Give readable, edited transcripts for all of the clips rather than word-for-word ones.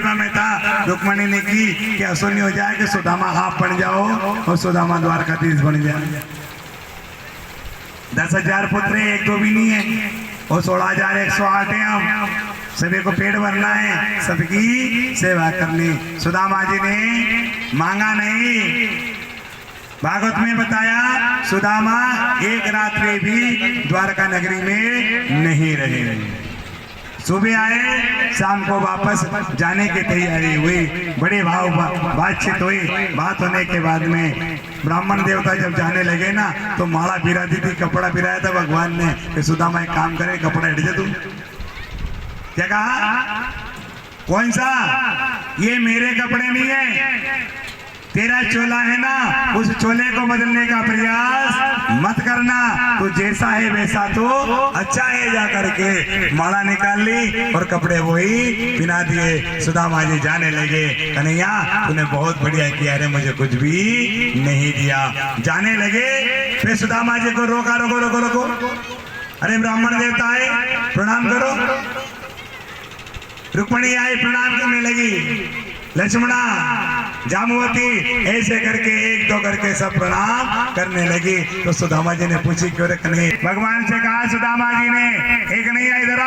लाइबा में था। रुक्मणी ने की कि ऐसा नहीं हो जाए कि सुदामा आप बन जाओ और सुदामा द्वारकाधीश बन जाए। 10,000 पुत्र है, एक दो भी नहीं है, और 16,108 है। हम सभी को पेट भरना है, सबकी सेवा करनी। सुदामा जी ने मांगा नहीं। भागवत में बताया सुदामा एक रात्रि भी द्वारका नगरी में नहीं रहे। सुबह आए, शाम को वापस जाने की तैयारी हुई। बड़े भाव बातचीत हुई। बात होने के बाद में ब्राह्मण देवता जब जाने लगे ना, तो माला बिरा दी थी, कपड़ा बिराया था भगवान ने कि सुदामा एक काम करे, कपड़ा हट जा तू। क्या कहा? कौन सा? ये मेरे कपड़े नहीं है, तेरा चोला है ना, उस चोले को बदलने का प्रयास मत करना। तो जैसा है वैसा तो अच्छा है। जा करके माला निकाल ली और कपड़े वही पहना दिए। सुदामा जी जाने लगे, कन्हैया तूने बहुत बढ़िया किया रे, मुझे कुछ भी नहीं दिया। जाने लगे, फिर सुदामा जी को रोका, रोको रोको रोको, अरे ब्राह्मण देवता है, प्रणाम करो। रुक्मणी आई, प्रणाम करने लगी। लक्ष्मणा, जामुवती, ऐसे करके एक दो करके सब प्रणाम करने लगी। तो सुदामा जी ने पूछी क्यों रे कन्हैया? भगवान से कहा सुदामा जी ने, एक नहीं आई इधर,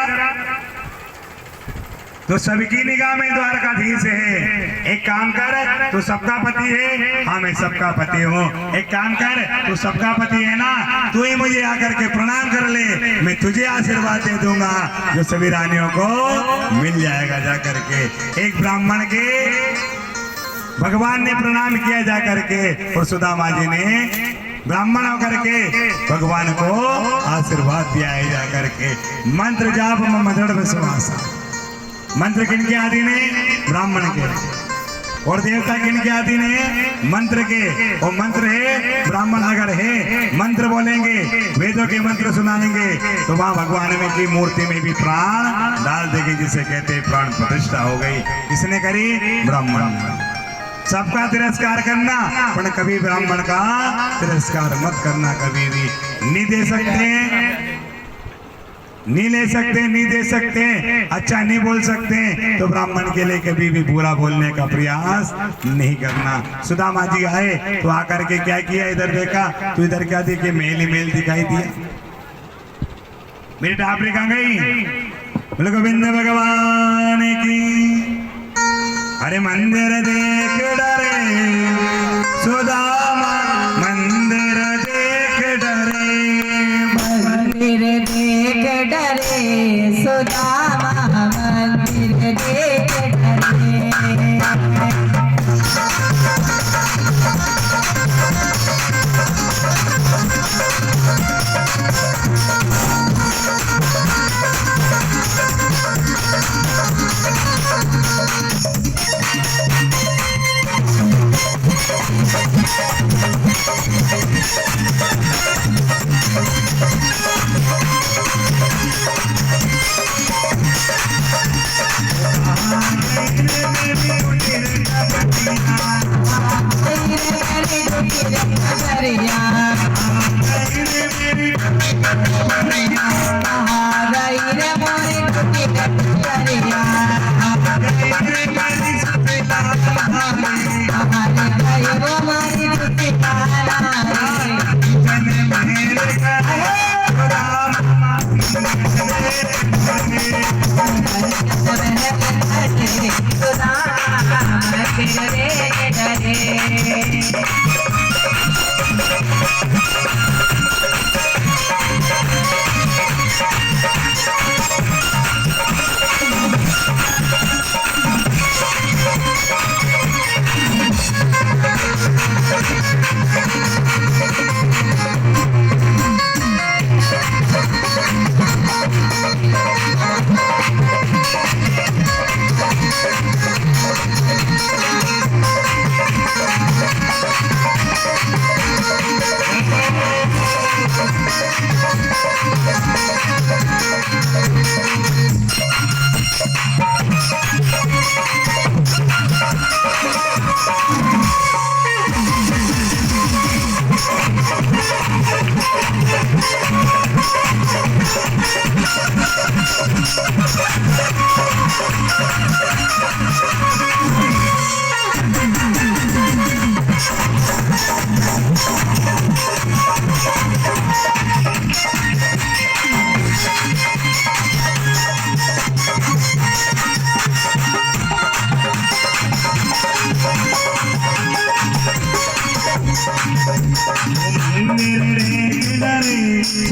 तो सबकी निगाह में द्वारकाधीश है। एक काम कर, तू सबका पति है। हाँ मैं सबका पति हूँ। एक काम कर, तू सबका पति है ना, तू ही मुझे आकर के प्रणाम कर ले, मैं तुझे आशीर्वाद दे दूंगा जो सभी रानियों को मिल जाएगा। जा करके एक ब्राह्मण के भगवान ने प्रणाम किया जा करके, और सुदामा जी ने ब्राह्मण होकर के भगवान को आशीर्वाद दिया है। जा करके मंत्र जाप मदड़ विश्वास, मंत्र किनके अधीन है? ब्राह्मण के। और देवता किनके अधीन है? मंत्र के। और मंत्र है, ब्राह्मण अगर है मंत्र बोलेंगे, वेदों के मंत्र सुनाएंगे, तो वहां भगवान में की मूर्ति में भी प्राण डाल देगी, जिसे कहते हैं प्राण प्रतिष्ठा हो गई। किसने करी? ब्राह्मण। सबका तिरस्कार करना, पर कभी ब्राह्मण का तिरस्कार मत करना, कभी भी नहीं दे सकते, नहीं ले सकते, नहीं दे सकते, अच्छा नहीं बोल सकते, तो ब्राह्मण के लिए कभी भी बुरा बोलने का प्रयास नहीं करना। सुदामा जी आए तो आकर के क्या किया? इधर देखा तो इधर क्या देखे? मेल ही मेल दिखाई दिया। मेरी टापरी कहाँ गई? बोले गोविंद भगवान की। अरे मंदिर देख डरे सुदामा, मंदिर देख डरे, मंदिर देख डरे सुदामा, मंदिर देख डरे।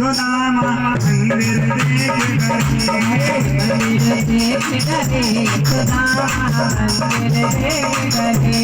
सुदामा मंदिर देख डरे मंदिर देख डरे सुदामा मंदिर देख डरे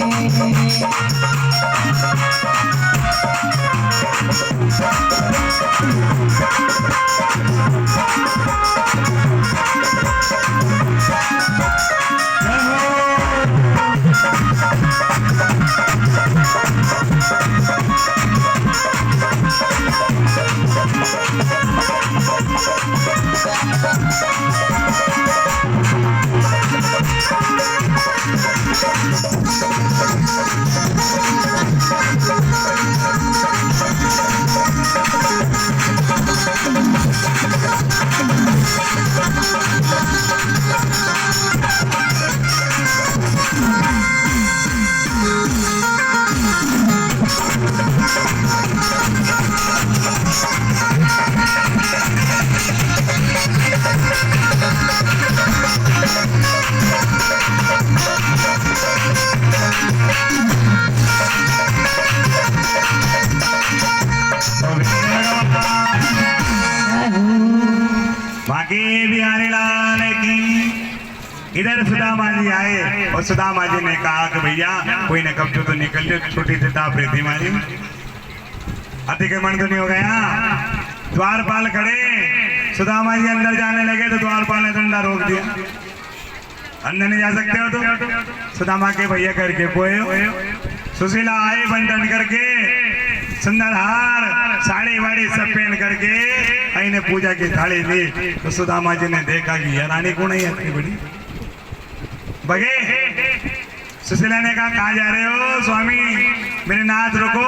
बाकी बिहारी लाल की इधर सुदामा जी आए और सुदामा जी ने कहा कि भैया कोई न कब तो निकल जो छोटी सी ताप रहती मारी अतिक्रमण तो नहीं हो गया। द्वारपाल खड़े, सुदामा जी अंदर जाने लगे तो द्वारपाल ने डंडा रोक दिया, अंदर नहीं जा सकते हो तो सुदामा के भैया करके पोए। सुशीला आए बंटन करके सुंदर हार साड़ी वाड़ी सब पहन करके आईने पूजा की थाली ली तो सुदामा जी ने देखा कि यह रानी कौन है इतनी बड़ी बगे। सुशीला ने कहा कहाँ जा रहे हो स्वामी, मेरे नाथ रुको।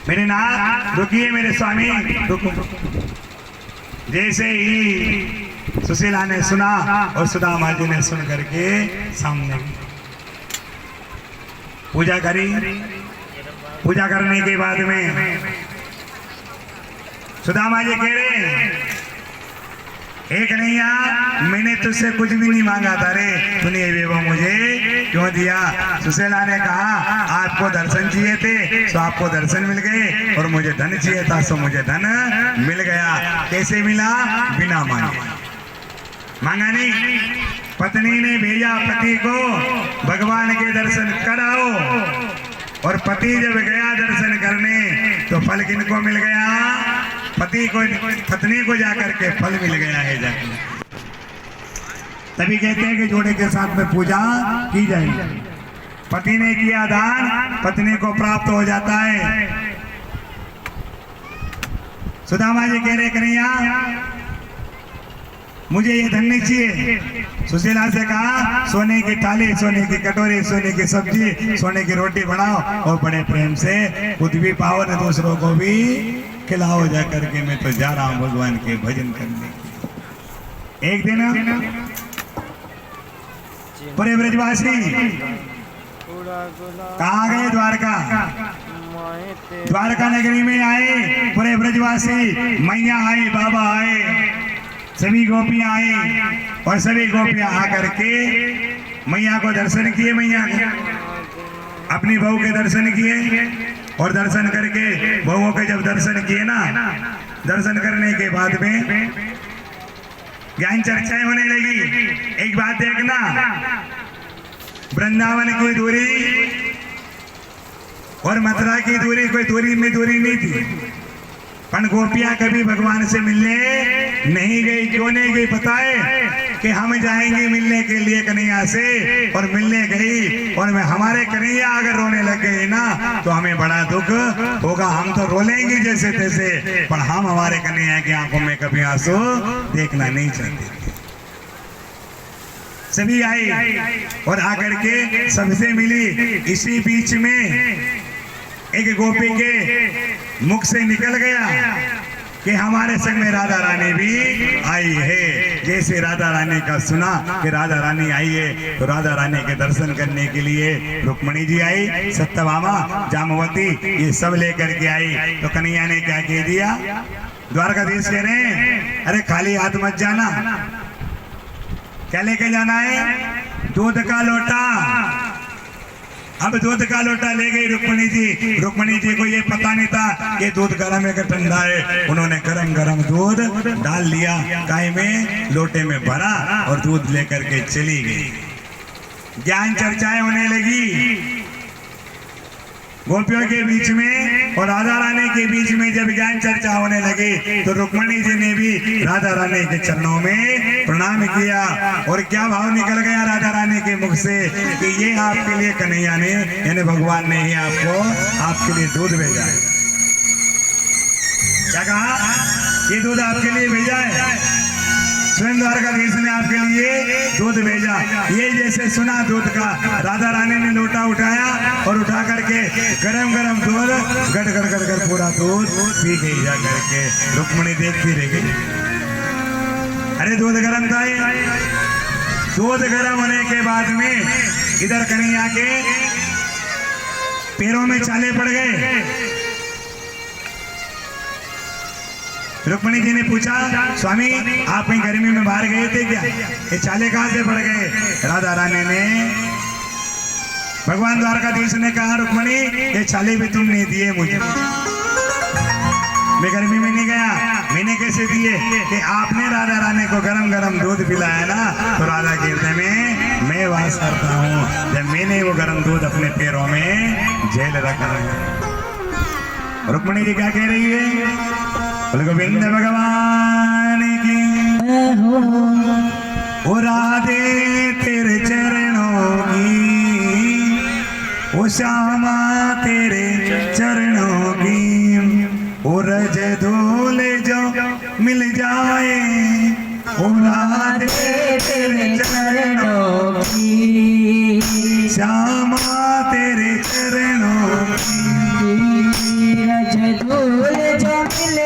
मेरे नाथ रुकिए, मेरे स्वामी रुको। जैसे ही सुशीला ने सुना और सुदामा जी ने सुन करके सामने पूजा करी। पूजा करने के बाद में सुदामा जी कह रहे एक कन्हैया मैंने तुझसे कुछ भी नहीं मांगा था रे, तूने ये वो मुझे क्यों दिया। सुशीला ने कहा आपको दर्शन चाहिए थे तो आपको दर्शन मिल गए और मुझे धन चाहिए था तो मुझे धन मिल गया। कैसे मिला, बिना मांगे। मांगा नहीं, पत्नी ने भेजा पति को भगवान के दर्शन कराओ और पति जब गया दर्शन करने तो फल किनको मिल गया, पति को पत्नी को जाकर के फल मिल गया है जाकर। तभी कहते हैं कि जोड़े के साथ में पूजा की जाएगी। पति ने किया दान पत्नी को प्राप्त हो जाता है। सुदामा जी कह रहे कन्हैया मुझे ये धन नहीं चाहिए। सुशीला से कहा सोने की थाली, सोने की कटोरी, सोने की सब्जी, सोने की रोटी बनाओ और बड़े प्रेम से खुद भी पाओ न दूसरों को भी खिलाओ जा करके। मैं तो जा रहा हूँ भगवान के भजन करने। एक दिन पूरे ब्रजवासी कहाँ गए, द्वारका। द्वारका नगरी में आए पूरे ब्रजवासी, मैया आई, बाबा आए, सभी गोपियां आई और सभी गोपियां आकर के मैया को दर्शन किए। मैया को अपनी बहू के दर्शन किए और दर्शन करके बहुओं के जब दर्शन किए ना, दर्शन करने के बाद में ज्ञान चर्चाएं होने लगी। एक बात देखना, वृंदावन की दूरी और मथुरा की दूरी कोई दूरी में दूरी नहीं थी, पर गोपियां कभी भगवान से मिलने नहीं गई। क्यों नहीं गई पता है कि हम जाएंगे मिलने के लिए कन्हैया से, और मिलने गई और मैं हमारे कन्हैया अगर रोने लग गए ना तो हमें बड़ा दुख होगा। हम तो रो लेंगे जैसे तैसे, पर हम हमारे कन्हैया की आंखों में कभी आंसू देखना नहीं चाहते। सभी आई और आकर के सबसे मिली। इसी बीच में एक गोपी के मुख से निकल गया कि हमारे संग में राधा रानी भी आई है। जैसे राधा रानी का सुना कि राधा रानी आई है तो राधा रानी के दर्शन करने के लिए रुक्मणी जी आई, सत्यभामा, जामवती, ये सब लेकर के आई। तो कन्हैया ने क्या कह दिया, द्वारकाधीश कह रहे हैं अरे खाली हाथ मत जाना। क्या लेके जाना है, दूध का लोटा अब दूध का लोटा ले गई रुक्मणी जी। रुक्मणी जी को ये पता नहीं था कि दूध गर्म है कि ठंडा है। उन्होंने गरम गरम दूध डाल लिया, काय में लोटे में भरा और दूध लेकर के चली गई। ज्ञान चर्चाएं होने लगी गोपियों के बीच में और राधा रानी के बीच में। जब ज्ञान चर्चा होने लगी तो रुक्मणी जी ने भी राधा रानी के चरणों में प्रणाम किया। और क्या भाव निकल गया राधा रानी के मुख से कि ये आपके लिए कन्हैया ने यानी भगवान ने ही आपके लिए दूध भेजा है। क्या कहा? ये दूध आपके लिए भेजा है, स्वयं द्वारकाधीश ने आपके लिए दूध भेजा। ये जैसे सुना दूध का, राधा रानी ने लोटा उठाया और उठा करके गरम गरम दूध गड़ गड़ गड़ गड़ पूरा दूध पी गई जा करके। रुक्मणी देखती रह गई, अरे दूध गरम था। दूध गरम होने के बाद में इधर कन्हैया के पैरों में छाले पड़ गए। रुक्मणी जी ने पूछा, स्वामी आप कहीं गर्मी में बाहर गए थे क्या? ये छाले कहां से पड़ गए? राधा रानी ने, भगवान द्वारकाधीश ने कहा, रुक्मणी ये छाले भी तुमने दिए मुझे, मैं गर्मी में नहीं गया। मैंने कैसे दिए कि आपने राधा रानी को गरम गरम दूध पिलाया ना, तो राधा के हृदय में मैं वास करता हूँ। जब मैंने वो गरम दूध अपने पैरों में झेल रखा। रुक्मणी जी क्या कह रही है? गोविंद भगवान की ओ राधे तेरे चरणों की, ओ श्यामा तेरे चरणों की, ओ रज धूल जो मिल जाए, ओ राधे तेरे चरणों की, श्यामा तेरे चरणों की, रज धूल जो मिल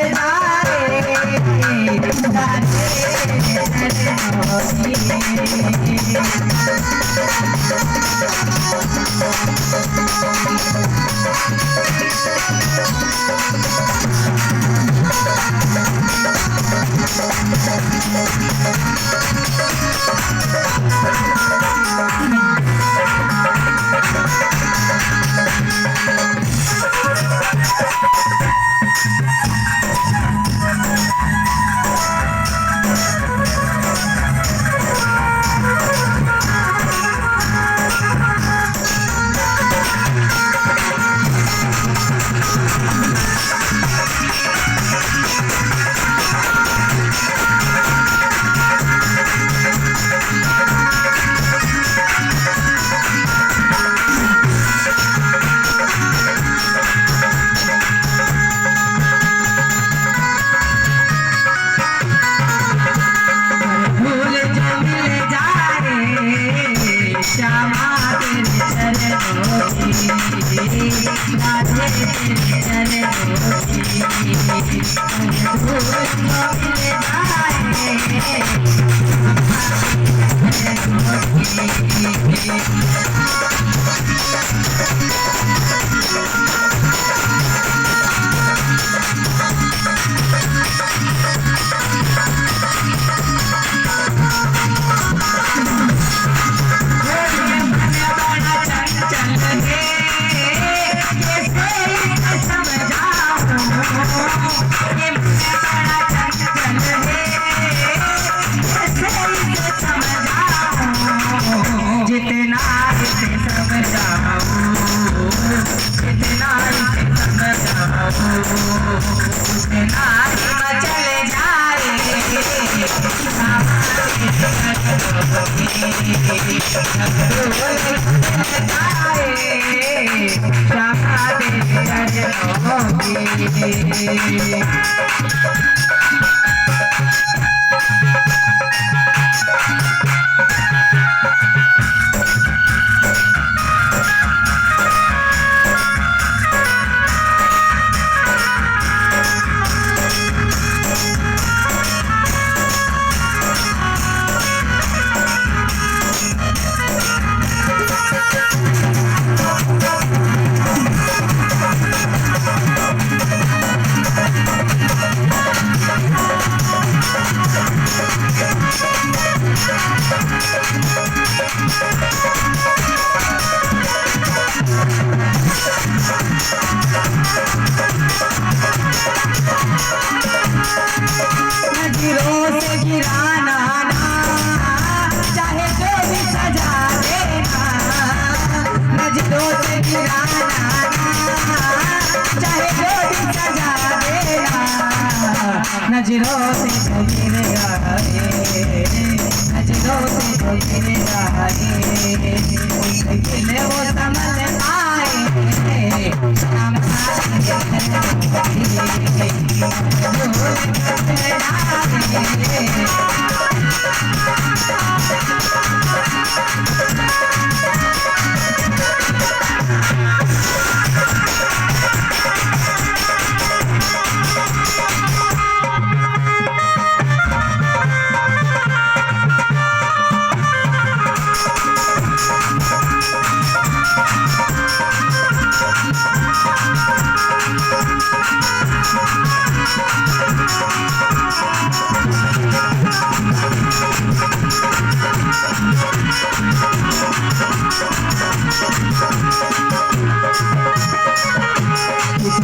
जाए मिले वो समझ आए नाम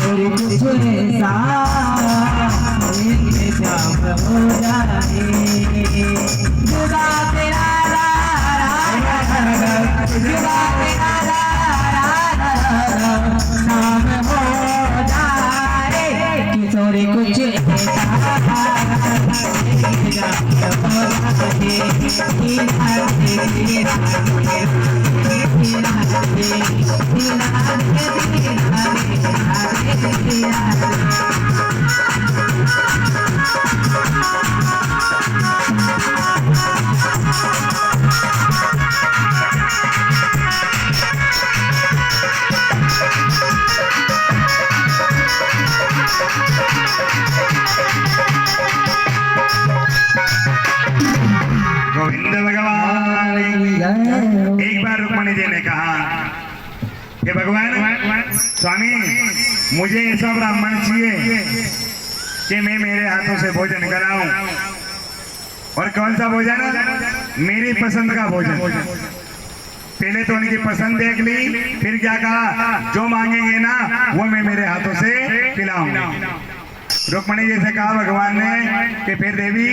तेरे कुछ ऐसा इंतजाम हो जाए जुदा तेरा जुदा तेरा नाम हो जाए किशोर कुछ ऐसा इंतजाम गोविंद भगवान। एक बार रुक्मणी जी ने कहा कि भगवान स्वामी मुझे ऐसा ब्राह्मण चाहिए कि मैं मेरे हाथों से भोजन कराऊं। और कौन सा भोजन? मेरी पसंद का भोजन। पहले तो उनकी पसंद देख ली, फिर क्या कहा, जो मांगेंगे ना वो मैं मेरे हाथों से खिलाऊंगा। रुक्मणी जी से कहा भगवान ने कि फिर देवी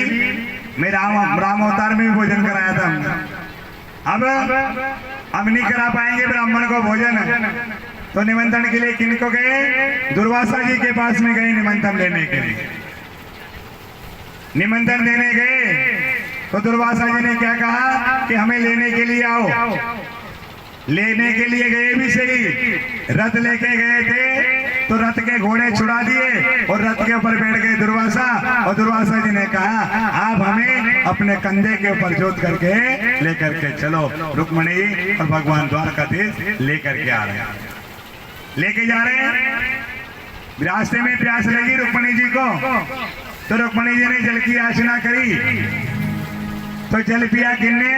मैं राम अवतार में भी भोजन कराया था हमने। अब नहीं करा पाएंगे ब्राह्मण को भोजन, तो निमंत्रण के लिए किनको गए? दुर्वासा जी के पास में गए निमंत्रण लेने के लिए। निमंत्रण देने गए तो दुर्वासा जी ने क्या कहा कि हमें लेने के लिए आओ। लेने के लिए गए भी सही, रथ लेके गए थे तो रथ के घोड़े छुड़ा दिए और रथ के ऊपर बैठ गए दुर्वासा। और दुर्वासा जी ने कहा आप हमें अपने कंधे के ऊपर जोत करके लेकर के चलो। रुक्मणी और भगवान द्वारकाधीश लेकर के आ रहे हैं, लेके जा रहे हैं। रास्ते में प्यास लगी रुक्मणी जी को, तो रुक्मणी जी ने जल की याचना करी तो जल पिया। किन्ने?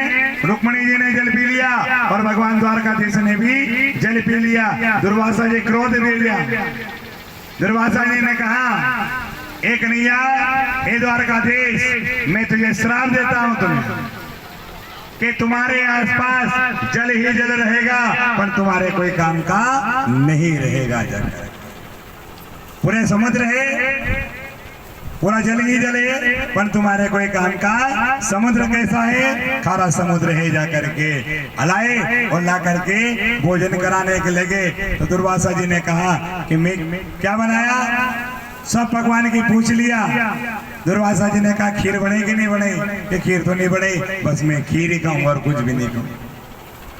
रुक्मणी जी ने जल पी लिया और भगवान द्वारकाधीश ने भी जल पी लिया। दुर्वासा जी क्रोध दे दिया। दुर्वासा जी ने कहा एक कन्हैया, हे द्वारकाधीश मैं तुझे श्राप देता हूं तुम्हें कि तुम्हारे आसपास जल ही जल रहेगा पर तुम्हारे कोई काम का नहीं रहेगा। जल पूरे समुद्र है, पूरा जल ही जल है पर तुम्हारे कोई काम का। समुद्र कैसा है? खारा समुद्र है। जा करके अलाए और ला करके भोजन कराने के लगे तो दुर्वासा जी ने कहा कि मैं क्या बनाया? सब भगवान की पूछ लिया। दुर्वासा जी ने कहा खीर बनेगी नहीं बने? कि खीर तो नहीं बने, बस मैं खीर ही खाऊंगा और कुछ भी नहीं खाऊंगा।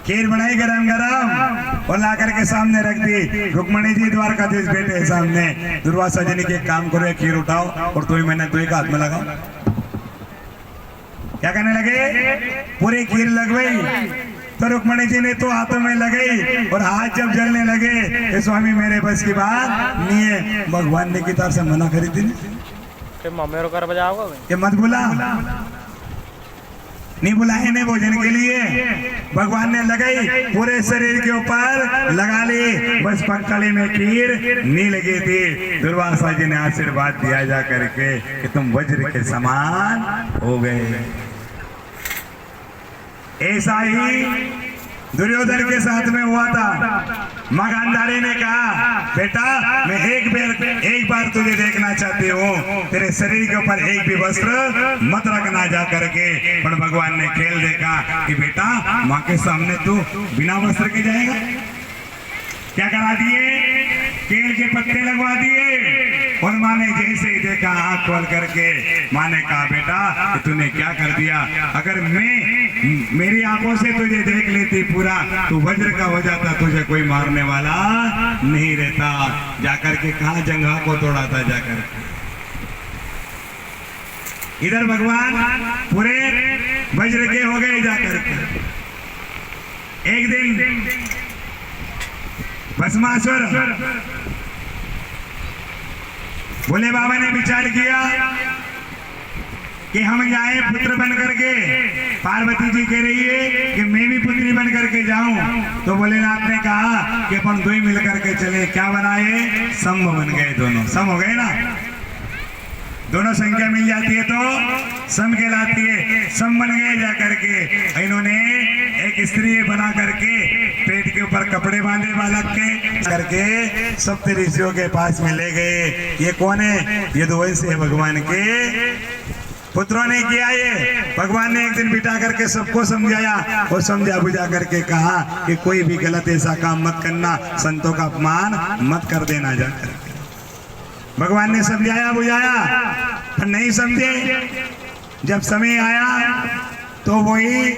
खीर बनाई गरम गरम और ला करके सामने रख दी। रुक्मणी जी द्वारकाधीश बैठे सामने। दुर्वासा जी ने के काम करो, खीर उठाओ और तुम्हें मैंने तो एक हाथ में लगाओ। क्या कहने लगे? पूरी खीर लग गई तो रुक्मणी जी ने तो हाथों में लगाई और हाथ जब जलने लगे कि स्वामी मेरे बस की बात नहीं है। भगवान ने की तरफ से मना करी थी कि मत बुला, नहीं बुलाए ने भोजन के लिए। भगवान ने लगाई पूरे शरीर के ऊपर लगा ली, बस पकड़ी में खीर नहीं लगी थी। दुर्वासा जी ने आशीर्वाद दिया जा करके कि तुम वज्र के समान हो गए। ऐसा ही दुर्योधन के साथ में हुआ था। मां गांधारी ने कहा बेटा मैं एक बार तुझे देखना चाहती हूँ, तेरे शरीर के ऊपर एक भी वस्त्र मत रखना जा करके। पर भगवान ने खेल देखा कि बेटा माँ के सामने तू बिना वस्त्र के जाएगा। क्या करा दिए? केल के पत्ते लगवा दिए और माँ ने जैसे ही देखा आंख खोल करके माँ ने कहा बेटा कि तूने क्या कर दिया, अगर मैं मेरी आंखों से तुझे देख लेती पूरा तो वज्र का हो जाता, तुझे कोई मारने वाला नहीं रहता। जाकर के कहा जंघा को तोड़ा था जाकर के। इधर भगवान पूरे वज्र के हो गए जाकर के। एक दिन भस्मासुर भोले बाबा ने विचार किया कि हम जाए पुत्र बन करके। पार्वती जी कह रही है कि मैं भी पुत्री बन करके जाऊं, तो भोलेनाथ ने कहा कि अपन दो ही मिल करके चले। क्या बनाए? सम बन गए, दोनों सम हो गए ना। दोनों संख्या मिल जाती है तो सम कहलाती है। सम बन गए जाकर के। इन्होंने एक स्त्री बना करके पेट के ऊपर कपड़े बांधे बालक के करके सप्त ऋषियों के पास में ले गए। ये कौन है? ये यदुवंशी है भगवान के पुत्रों ने किया। ये भगवान ने एक दिन बिठा करके सबको समझाया और समझा बुझा करके कहा कि कोई भी गलत ऐसा काम मत करना, संतों का अपमान मत कर देना जाकर। भगवान ने समझाया बुझाया पर नहीं समझे। जब समय आया तो वही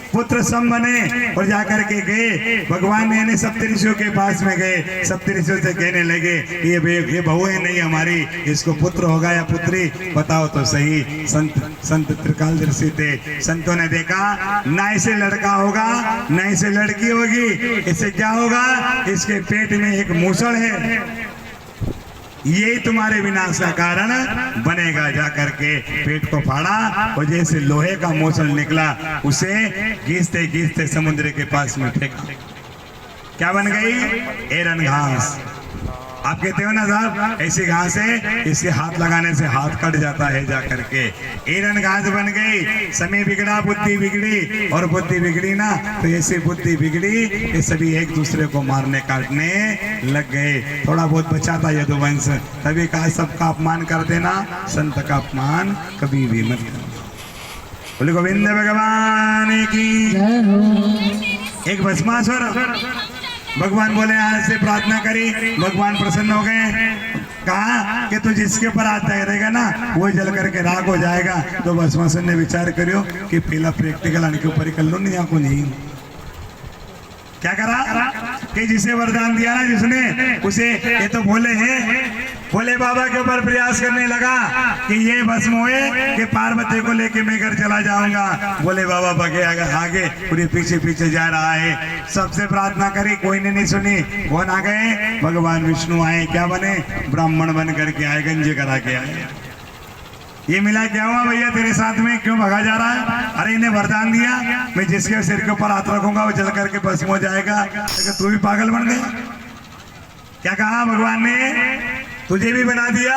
पुत्र सम बने और जाकर के गए। भगवान ने इन्हें सप्तऋषियों के पास में गए। सप्तऋषियों से कहने लगे ये बहू है नहीं हमारी, इसको पुत्र होगा या पुत्री, बताओ तो सही। संत त्रिकालदर्शी थे। संतों ने देखा ना इसे लड़का होगा ना इसे लड़की होगी, इससे क्या होगा? इसके पेट में एक मूसड़ है, यही तुम्हारे विनाश का कारण बनेगा। जाकर के पेट को फाड़ा और जैसे लोहे का मूसल निकला उसे घींचते घींचते समुद्र के पास में फेंका। क्या बन गई? एरन घास। आप कहते हो ना साहब ऐसी घास है, इससे हाथ लगाने से हाथ कट जाता है जाकर के। एरन घास बन गई। समय बिगड़ा बुद्धि बिगड़ी, और बुद्धि बिगड़ी ना तो ऐसी बुद्धि बिगड़ी ये सभी एक दूसरे को मारने काटने लग गए। थोड़ा बहुत बचा था यदुवंश, तभी कहा सबका अपमान कर देना, संत का अपमान कभी भी मत करना। बोले गोविंद भगवान की। एक भस्मासुर भगवान बोले आज से प्रार्थना करी, भगवान प्रसन्न हो गए। कहा कि तू जिसके ऊपर हाथ रहेगा ना वो जल करके राख हो जाएगा। तो भस्मासुर ने विचार करियो कि पहला प्रैक्टिकल आने के ऊपर ही कर लो, नहीं आंखों नहीं। क्या करा कि जिसे वरदान दिया ना जिसने उसे, ये तो भोले हैं, भोले बाबा के ऊपर प्रयास करने लगा कि ये भस्म होए कि पार्वती को लेके मैं घर चला जाऊंगा। भोले बाबा बगे आगे पूरे पीछे पीछे जा रहा है। सबसे प्रार्थना करी, कोई ने नहीं सुनी। कौन आ गए? भगवान विष्णु आए। क्या बने? ब्राह्मण बन करके आए, गंजे करा के आए। ये मिला क्या हुआ भैया तेरे साथ में, क्यों भगा जा रहा है? अरे इन्हें वरदान दिया मैं जिसके सिर के ऊपर हाथ रखूंगा वो जल करके भस्म हो जाएगा। तू भी पागल बन गया। क्या कहा भगवान ने? तुझे भी बना दिया।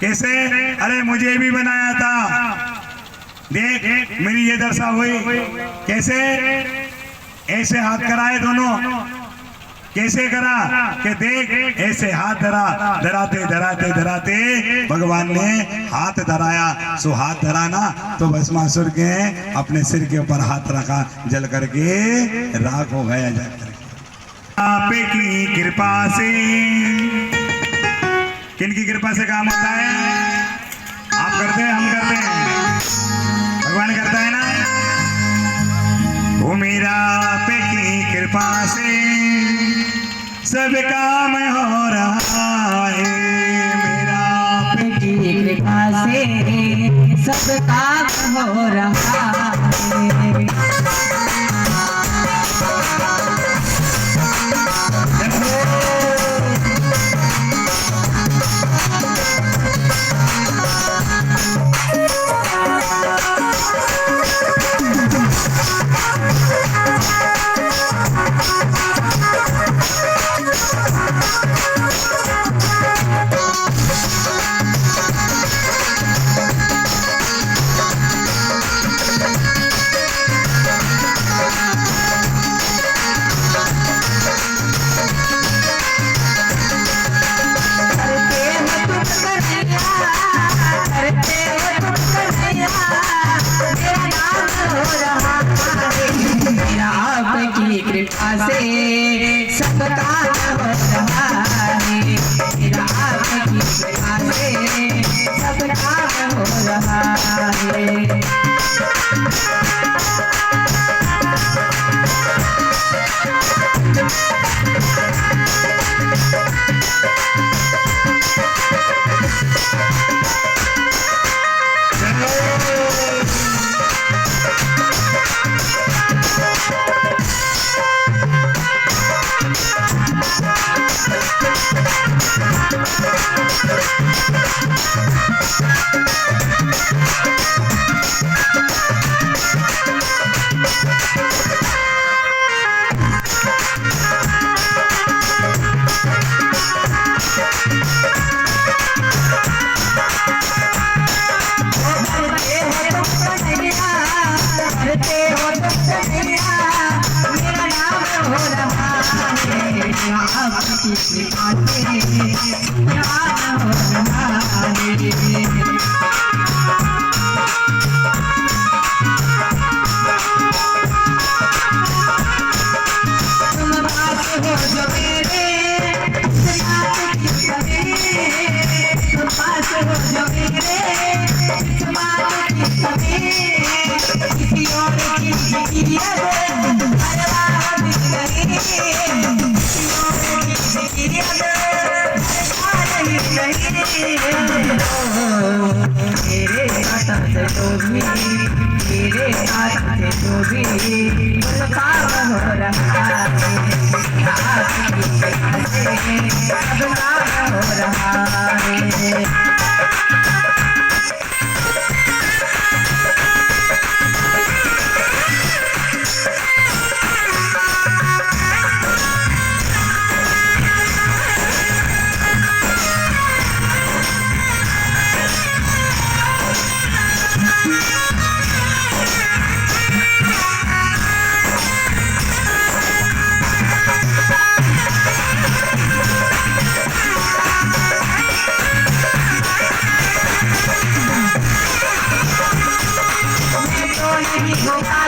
कैसे? अरे मुझे भी बनाया था, देख मेरी ये दशा हुई। कैसे? ऐसे हाथ कराए दोनों। कैसे करा? कि देख ऐसे हाथ धरा, धराते धराते धराते भगवान ने हाथ धराया। सो हाथ धरा ना तो भस्मासुर के अपने सिर के ऊपर हाथ रखा, जल करके राख हो गया। जाकर आपकी कृपा से, किनकी कृपा से काम होता है? आप करते हैं, हम करते हैं, भगवान करता है ना। वो मेरा पे की कृपा से सब काम हो रहा है। मेरा पे की कृपा से सब काम हो रहा है। मेरे आदत जो भी मेरे आदत जो भी काम हो रहा है बदनाम हो रहा है नहीं होगा